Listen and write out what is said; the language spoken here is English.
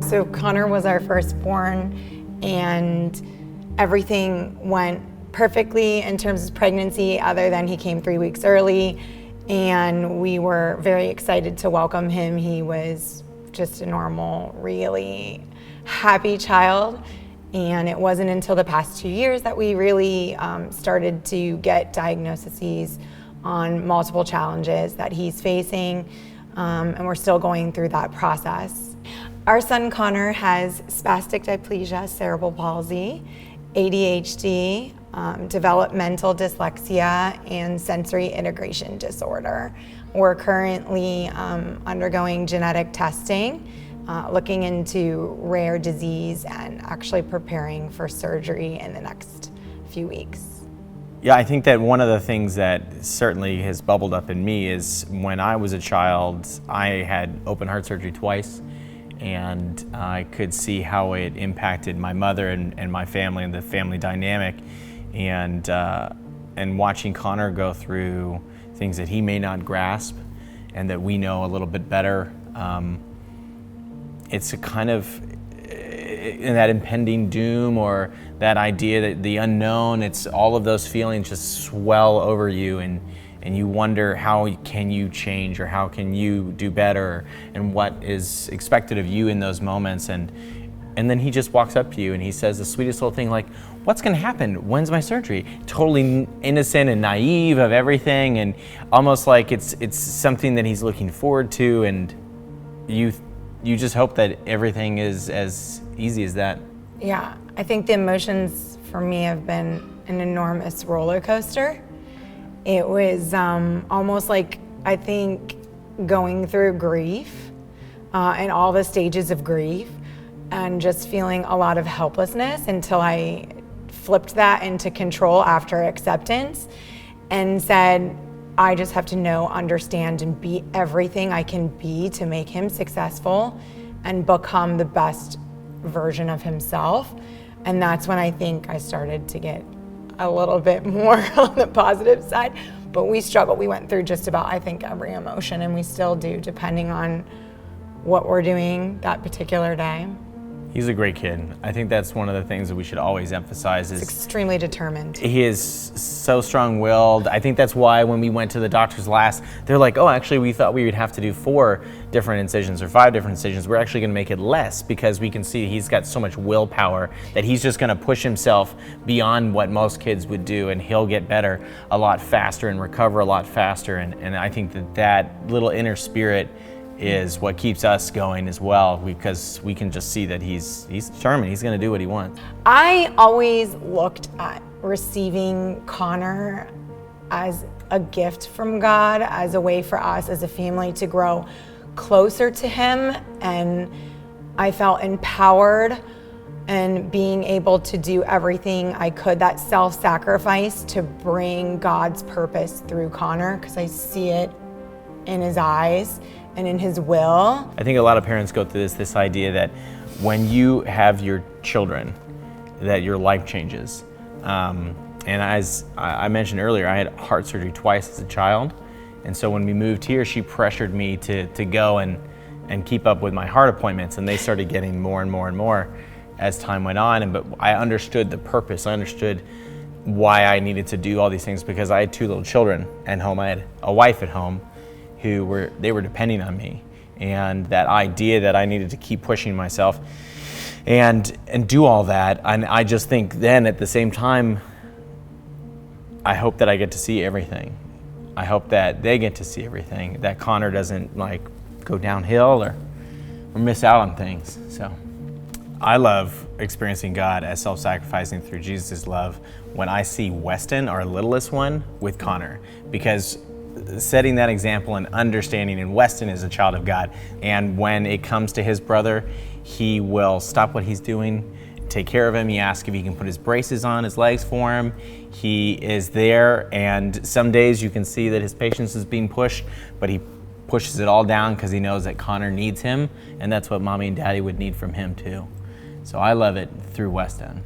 So Connor was our firstborn, and everything went perfectly in terms of pregnancy, other than he came 3 weeks early, and we were very excited to welcome him. He was just a normal, really happy child. And it wasn't until the past 2 years that we really started to get diagnoses on multiple challenges that he's facing, and we're still going through that process. Our son Connor has spastic diplegia, cerebral palsy, ADHD, developmental dyslexia, and sensory integration disorder. We're currently undergoing genetic testing, looking into rare disease, and actually preparing for surgery in the next few weeks. Yeah, I think that one of the things that certainly has bubbled up in me is when I was a child, I had open heart surgery twice, and I could see how it impacted my mother and my family and the family dynamic, and watching Connor go through things that he may not grasp and that we know a little bit better. It's a kind of in that impending doom, or that idea that the unknown, it's all of those feelings just swell over you, and you wonder how can you change, or how can you do better, and what is expected of you in those moments. And then he just walks up to you and he says the sweetest little thing like, "What's gonna happen? When's my surgery?" Totally innocent and naive of everything, and almost like it's something that he's looking forward to, and you just hope that everything is as easy as that. Yeah, I think the emotions for me have been an enormous roller coaster. It was almost like, I think, going through grief and all the stages of grief, and just feeling a lot of helplessness until I flipped that into control after acceptance and said, I just have to know, understand, and be everything I can be to make him successful and become the best version of himself. And that's when I think I started to get a little bit more on the positive side. But we struggled. We went through just about, I think, every emotion, and we still do, depending on what we're doing that particular day. He's a great kid. I think that's one of the things that we should always emphasize. He's extremely determined. He is so strong-willed. I think that's why when we went to the doctors last, they're like, oh, actually we thought we would have to do 4 different incisions or 5 different incisions. We're actually gonna make it less, because we can see he's got so much willpower that he's just gonna push himself beyond what most kids would do, and he'll get better a lot faster and recover a lot faster. And I think that little inner spirit is what keeps us going as well, because we can just see that he's determined. He's going to do what he wants. I always looked at receiving Connor as a gift from God, as a way for us as a family to grow closer to him, and I felt empowered and being able to do everything I could, that self-sacrifice, to bring God's purpose through Connor, because I see it in his eyes and in his will. I think a lot of parents go through this idea that when you have your children, that your life changes. And as I mentioned earlier, I had heart surgery twice as a child. And so when we moved here, she pressured me to go and keep up with my heart appointments. And they started getting more and more and more as time went on. But I understood the purpose. I understood why I needed to do all these things, because I had 2 little children at home. I had a wife at home who were depending on me, and that idea that I needed to keep pushing myself and do all that. And I just think then at the same time, I hope that I get to see everything. I hope that they get to see everything, that Connor doesn't like go downhill or miss out on things. So I love experiencing God as self-sacrificing through Jesus' love when I see Weston, our littlest one, with Connor, because setting that example and understanding, and Weston is a child of God, and when it comes to his brother, he will stop what he's doing, take care of him. He asks if he can put his braces on his legs for him. He is there, and some days you can see that his patience is being pushed, but he pushes it all down because he knows that Connor needs him, and that's what mommy and daddy would need from him too. So I love it through Weston.